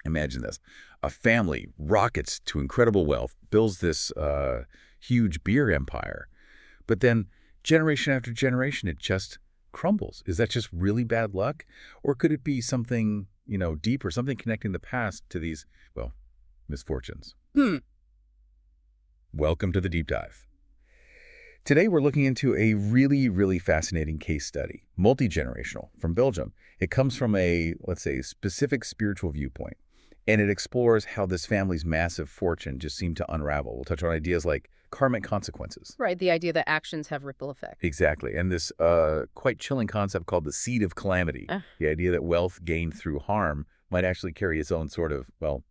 Imagine this. A family rockets to incredible wealth, builds this huge beer empire, but then generation after generation, it just crumbles. Is that just really bad luck? Or could it be something, deeper, something connecting the past to these, well, misfortunes? Welcome to the deep dive. Today, we're looking into a really, really fascinating case study, multi-generational, from Belgium. It comes from a, let's say, specific spiritual viewpoint, and it explores how this family's massive fortune just seemed to unravel. We'll touch on ideas like karmic consequences. Right, the idea that actions have ripple effects. Exactly, and this quite chilling concept called the seed of calamity, the idea that wealth gained through harm might actually carry its own sort of, well,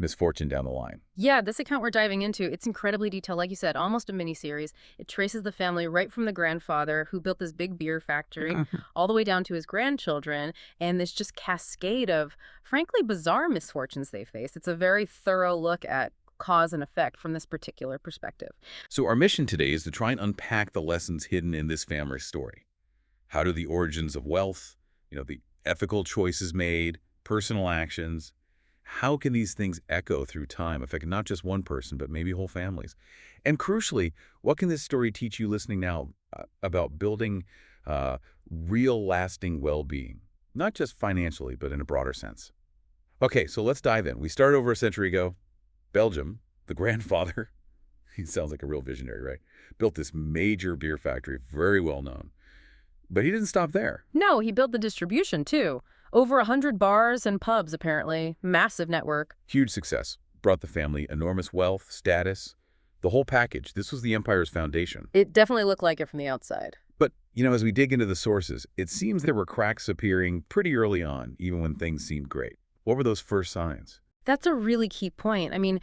misfortune down the line. Yeah, this account we're diving into, it's incredibly detailed. Like you said, almost a mini-series. It traces the family right from the grandfather who built this big beer factory all the way down to his grandchildren, and this just cascade of, frankly, bizarre misfortunes they face. It's a very thorough look at cause and effect from this particular perspective. So our mission today is to try and unpack the lessons hidden in this family story. How do the origins of wealth, the ethical choices made, personal actions, how can these things echo through time, affecting not just one person, but maybe whole families? And crucially, what can this story teach you listening now about building real lasting well-being? Not just financially, but in a broader sense. Okay, so let's dive in. We started over a century ago. Belgium, the grandfather, he sounds like a real visionary, right? Built this major beer factory, very well known. But he didn't stop there. No, he built the distribution, too. Over 100 bars and pubs, apparently. Massive network. Huge success. Brought the family enormous wealth, status, the whole package. This was the empire's foundation. It definitely looked like it from the outside. But, as we dig into the sources, it seems there were cracks appearing pretty early on, even when things seemed great. What were those first signs? That's a really key point. I mean,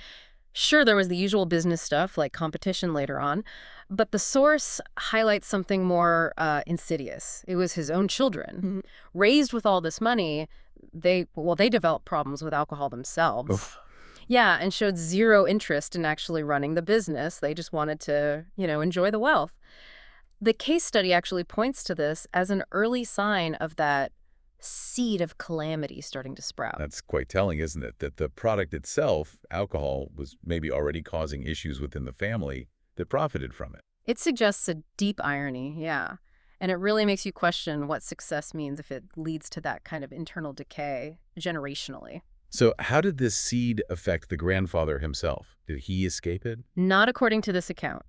sure, there was the usual business stuff like competition later on, but the source highlights something more insidious. It was his own children. Raised with all this money, they developed problems with alcohol themselves. Oof. Yeah, and showed zero interest in actually running the business. They just wanted to, enjoy the wealth. The case study actually points to this as an early sign of that seed of calamity starting to sprout. That's quite telling, isn't it? That the product itself, alcohol, was maybe already causing issues within the family that profited from it. It suggests a deep irony, yeah. And it really makes you question what success means if it leads to that kind of internal decay generationally. So how did this seed affect the grandfather himself? Did he escape it? Not according to this account.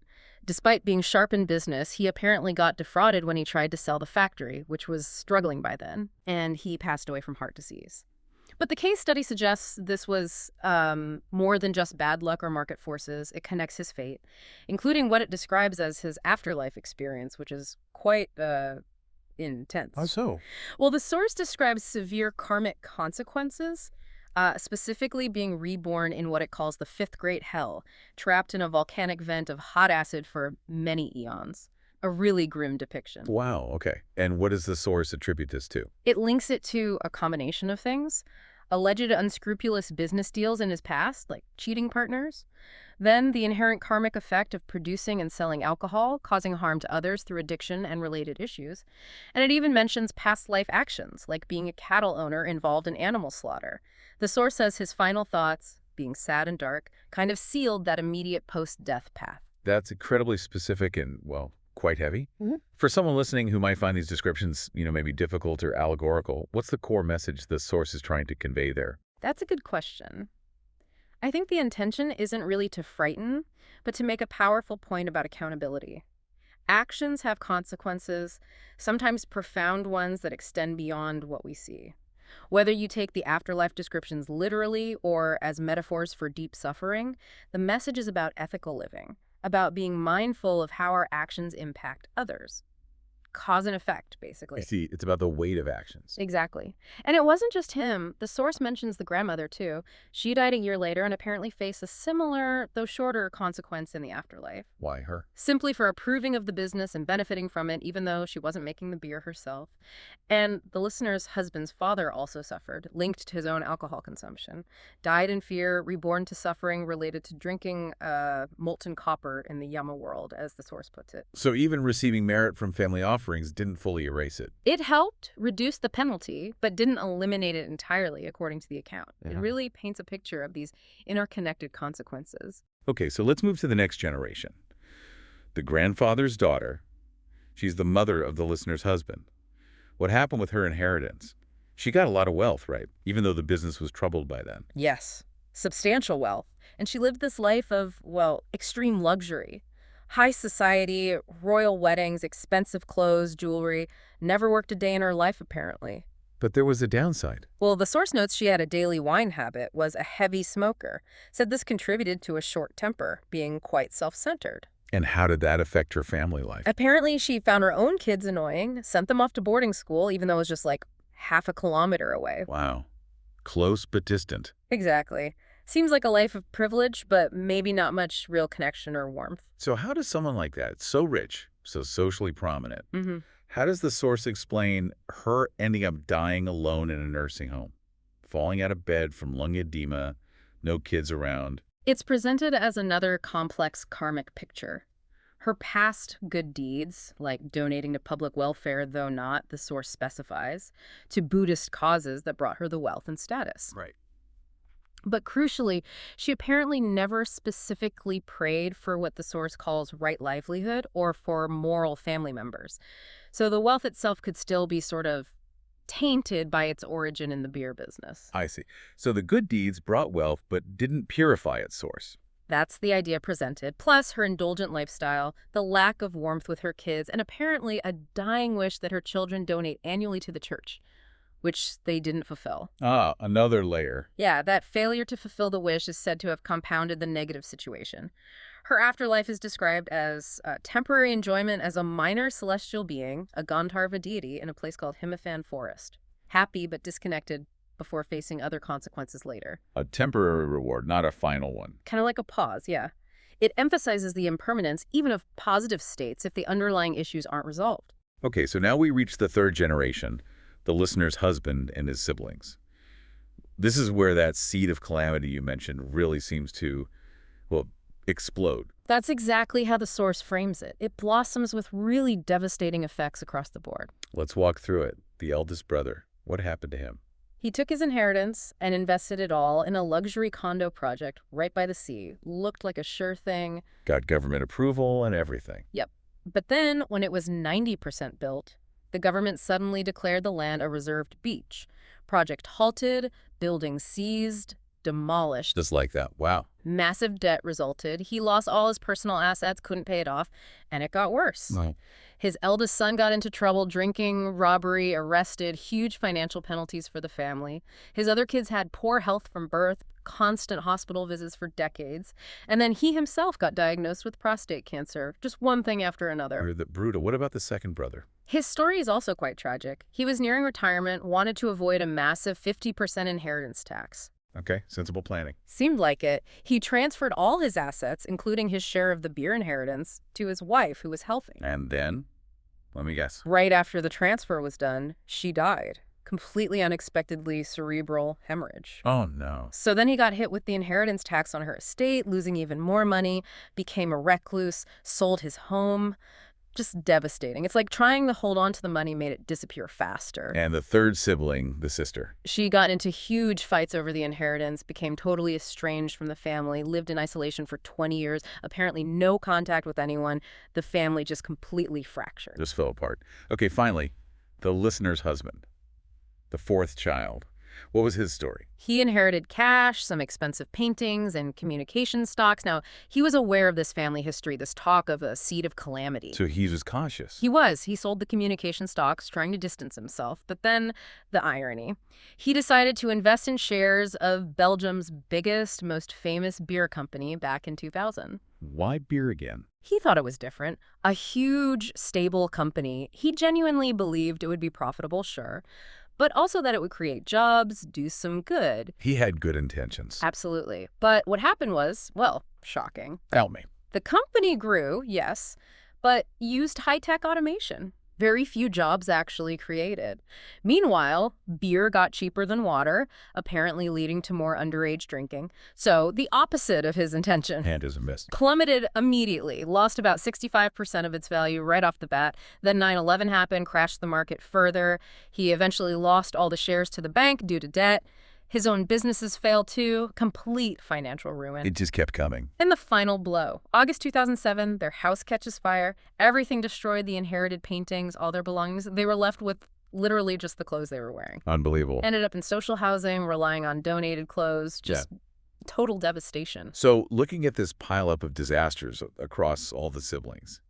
Despite being sharp in business, he apparently got defrauded when he tried to sell the factory, which was struggling by then, and he passed away from heart disease. But the case study suggests this was more than just bad luck or market forces. It connects his fate, including what it describes as his afterlife experience, which is quite intense. How so? Well, the source describes severe karmic consequences, specifically being reborn in what it calls the fifth great hell, trapped in a volcanic vent of hot acid for many eons. A really grim depiction. Wow, okay. And what does the source attribute this to? It links it to a combination of things. Alleged unscrupulous business deals in his past, like cheating partners. Then the inherent karmic effect of producing and selling alcohol, causing harm to others through addiction and related issues. And it even mentions past life actions, like being a cattle owner involved in animal slaughter. The source says his final thoughts, being sad and dark, kind of sealed that immediate post-death path. That's incredibly specific and, well, quite heavy. For someone listening who might find these descriptions, maybe difficult or allegorical, what's the core message the source is trying to convey there? That's a good question. I think the intention isn't really to frighten, but to make a powerful point about accountability. Actions have consequences, sometimes profound ones that extend beyond what we see. Whether you take the afterlife descriptions literally or as metaphors for deep suffering, the message is about ethical living, about being mindful of how our actions impact others. Cause and effect, basically. I see. It's about the weight of actions. Exactly. And it wasn't just him. The source mentions the grandmother, too. She died a year later and apparently faced a similar, though shorter, consequence in the afterlife. Why her? Simply for approving of the business and benefiting from it, even though she wasn't making the beer herself. And the listener's husband's father also suffered, linked to his own alcohol consumption. Died in fear, reborn to suffering related to drinking molten copper in the Yama world, as the source puts it. So even receiving merit from family offerings offerings didn't fully erase it. It helped reduce the penalty, but didn't eliminate it entirely, according to the account. It Yeah. really paints a picture of these interconnected consequences. Okay, so let's move to the next generation. The grandfather's daughter. She's the mother of the listener's husband. What happened with her inheritance? She got a lot of wealth, right? Even though the business was troubled by then. Yes, substantial wealth. And she lived this life of, well, extreme luxury. High society, royal weddings, expensive clothes, jewelry. Never worked a day in her life, apparently. But there was a downside. Well, the source notes she had a daily wine habit, was a heavy smoker. Said this contributed to a short temper, being quite self-centered. And how did that affect her family life? Apparently, she found her own kids annoying, sent them off to boarding school, even though it was just like half a kilometer away. Wow. Close but distant. Exactly. Seems like a life of privilege, but maybe not much real connection or warmth. So how does someone like that, so rich, so socially prominent, Mm-hmm. how does the source explain her ending up dying alone in a nursing home? Falling out of bed from lung edema, no kids around. It's presented as another complex karmic picture. Her past good deeds, like donating to public welfare, though not, the source specifies, to Buddhist causes that brought her the wealth and status. Right. But crucially, she apparently never specifically prayed for what the source calls right livelihood or for moral family members. So the wealth itself could still be sort of tainted by its origin in the beer business. I see. So the good deeds brought wealth but didn't purify its source. That's the idea presented, plus her indulgent lifestyle, the lack of warmth with her kids, and apparently a dying wish that her children donate annually to the church, which they didn't fulfill. Ah, another layer. Yeah, that failure to fulfill the wish is said to have compounded the negative situation. Her afterlife is described as temporary enjoyment as a minor celestial being, a Gandharva deity, in a place called Himaphan Forest. Happy but disconnected before facing other consequences later. A temporary reward, not a final one. Kind of like a pause, yeah. It emphasizes the impermanence even of positive states if the underlying issues aren't resolved. Okay, so now we reach the third generation, the listener's husband and his siblings. This is where that seed of calamity you mentioned really seems to, well, explode. That's exactly how the source frames it. It blossoms with really devastating effects across the board. Let's walk through it. The eldest brother, what happened to him? He took his inheritance and invested it all in a luxury condo project right by the sea. Looked like a sure thing. Got government approval and everything. Yep. But then, when it was 90% built, the government suddenly declared the land a reserved beach. Project halted, buildings seized, demolished. Just like that. Wow. Massive debt resulted. He lost all his personal assets, couldn't pay it off, and it got worse. Right. His eldest son got into trouble, drinking, robbery, arrested, huge financial penalties for the family. His other kids had poor health from birth, constant hospital visits for decades. And then he himself got diagnosed with prostate cancer, just one thing after another. Brutal. What about the second brother? His story is also quite tragic. He was nearing retirement, wanted to avoid a massive 50% inheritance tax. Okay, sensible planning. Seemed like it. He transferred all his assets, including his share of the beer inheritance, to his wife, who was helping. And then, let me guess. Right after the transfer was done, she died. Completely unexpectedly cerebral hemorrhage. Oh, no. So then he got hit with the inheritance tax on her estate, losing even more money, became a recluse, sold his home. Just devastating. It's like trying to hold on to the money made it disappear faster. And the third sibling, the sister. She got into huge fights over the inheritance, became totally estranged from the family, lived in isolation for 20 years, apparently no contact with anyone. The family just completely fractured. Just fell apart. Okay, finally, the listener's husband, the fourth child. What was his story? He inherited cash, some expensive paintings, and communication stocks. Now, he was aware of this family history, this talk of a seed of calamity. So he was cautious. He was. He sold the communication stocks, trying to distance himself. But then, the irony. He decided to invest in shares of Belgium's biggest, most famous beer company back in 2000. Why beer again? He thought it was different. A huge, stable company. He genuinely believed it would be profitable, sure, but also that it would create jobs, do some good. He had good intentions. Absolutely. But what happened was, well, shocking. Tell me. The company grew, yes, but used high-tech automation. Very few jobs actually created. Meanwhile, beer got cheaper than water, apparently leading to more underage drinking. So the opposite of his intention. Hand is a miss. Plummeted immediately, lost about 65% of its value right off the bat. Then 9/11 happened, crashed the market further. He eventually lost all the shares to the bank due to debt. His own businesses failed too. Complete financial ruin. It just kept coming. And the final blow. August 2007, their house catches fire. Everything destroyed, the inherited paintings, all their belongings. They were left with literally just the clothes they were wearing. Unbelievable. Ended up in social housing, relying on donated clothes. Just total devastation. So looking at this pileup of disasters across all the siblings,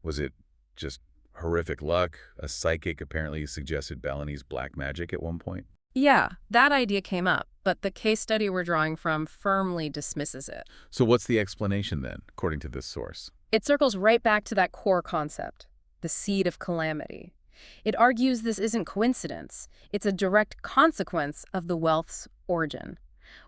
was it just horrific luck? A psychic apparently suggested Balinese black magic at one point? Yeah, that idea came up, but the case study we're drawing from firmly dismisses it. So what's the explanation then, according to this source? It circles right back to that core concept, the seed of calamity. It argues this isn't coincidence. It's a direct consequence of the wealth's origin.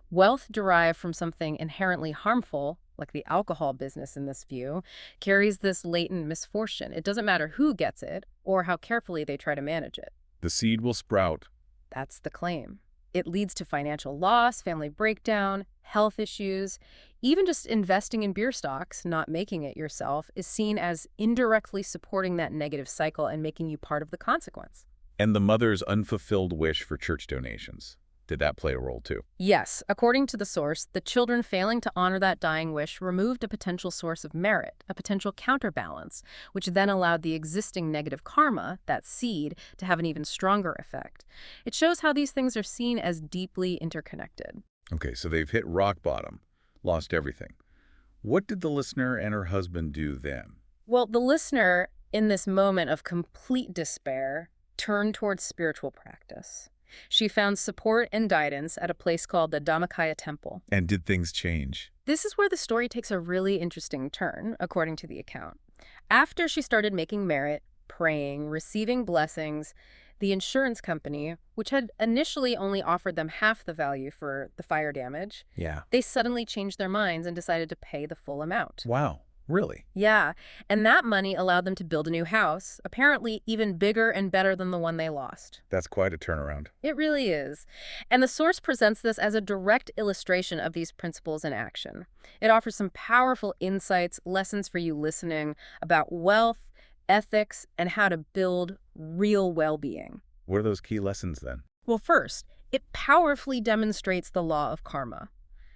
Wealth derived from something inherently harmful, like the alcohol business in this view, carries this latent misfortune. It doesn't matter who gets it or how carefully they try to manage it. The seed will sprout. That's the claim. It leads to financial loss, family breakdown, health issues. Even just investing in beer stocks, not making it yourself, is seen as indirectly supporting that negative cycle and making you part of the consequence. And the mother's unfulfilled wish for church donations. Did that play a role too? Yes, according to the source, the children failing to honor that dying wish removed a potential source of merit, a potential counterbalance, which then allowed the existing negative karma, that seed, to have an even stronger effect. It shows how these things are seen as deeply interconnected. Okay, so they've hit rock bottom, lost everything. What did the listener and her husband do then? Well, the listener, in this moment of complete despair, turned towards spiritual practice. She found support and guidance at a place called the Dhammakaya Temple. And did things change? This is where the story takes a really interesting turn, according to the account. After she started making merit, praying, receiving blessings, the insurance company, which had initially only offered them half the value for the fire damage, they suddenly changed their minds and decided to pay the full amount. Wow, really? Yeah, and that money allowed them to build a new house, apparently even bigger and better than the one they lost. That's quite a turnaround. It really is. And the source presents this as a direct illustration of these principles in action. It offers some powerful insights, lessons for you listening about wealth, ethics, and how to build real well-being. What are those key lessons then? Well, first, it powerfully demonstrates the law of karma,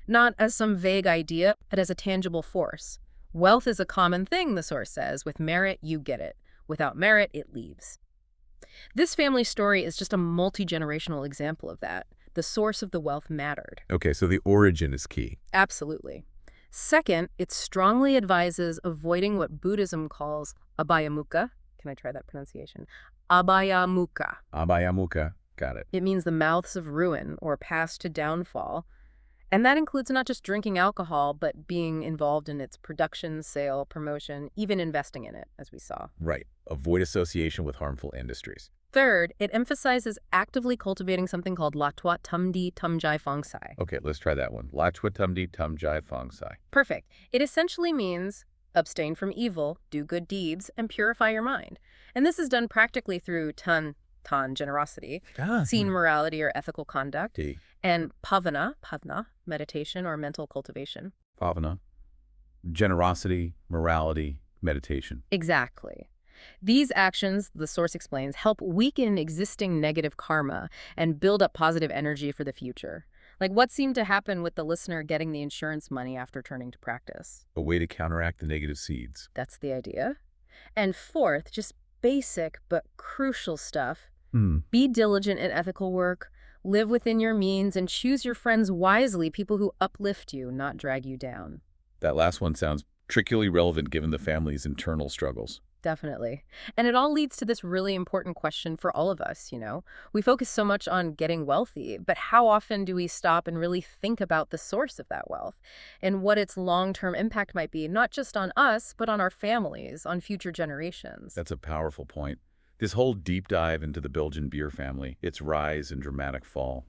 not as some vague idea, but as a tangible force. Wealth is a common thing, the source says. With merit, you get it. Without merit, it leaves. This family story is just a multi-generational example of that. The source of the wealth mattered. Okay, so the origin is key. Absolutely. Second, it strongly advises avoiding what Buddhism calls abhayamukha. Can I try that pronunciation? Abhayamukha. Abhayamukha. Got it. It means the mouths of ruin or paths to downfall. And that includes not just drinking alcohol, but being involved in its production, sale, promotion, even investing in it, as we saw. Right. Avoid association with harmful industries. Third, it emphasizes actively cultivating something called Latwa Tumdi Tumjai Fongsai. Okay, let's try that one. Lachwa Tumdi Tumjai Fongsai. Perfect. It essentially means abstain from evil, do good deeds, and purify your mind. And this is done practically through tan, generosity, seen morality or ethical conduct, and pavana, meditation or mental cultivation. Pavana, generosity, morality, meditation. Exactly. These actions, the source explains, help weaken existing negative karma and build up positive energy for the future. Like what seemed to happen with the listener getting the insurance money after turning to practice. A way to counteract the negative seeds. That's the idea. And fourth, just basic but crucial stuff. Be diligent in ethical work, live within your means, and choose your friends wisely, people who uplift you, not drag you down. That last one sounds particularly relevant given the family's internal struggles. Definitely. And it all leads to this really important question for all of us, you know? We focus so much on getting wealthy, but how often do we stop and really think about the source of that wealth and what its long-term impact might be, not just on us, but on our families, on future generations? That's a powerful point. This whole deep dive into the Belgian beer family, its rise and dramatic fall.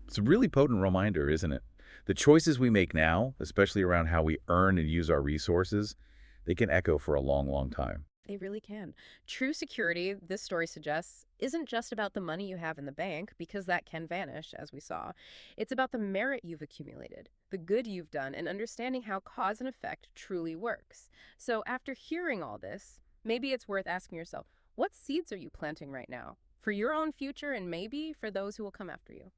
It's a really potent reminder, isn't it? The choices we make now, especially around how we earn and use our resources, they can echo for a long, long time. They really can. True security, this story suggests, isn't just about the money you have in the bank, because that can vanish, as we saw. It's about the merit you've accumulated, the good you've done, and understanding how cause and effect truly works. So after hearing all this, maybe it's worth asking yourself, what seeds are you planting right now? For your own future and maybe for those who will come after you.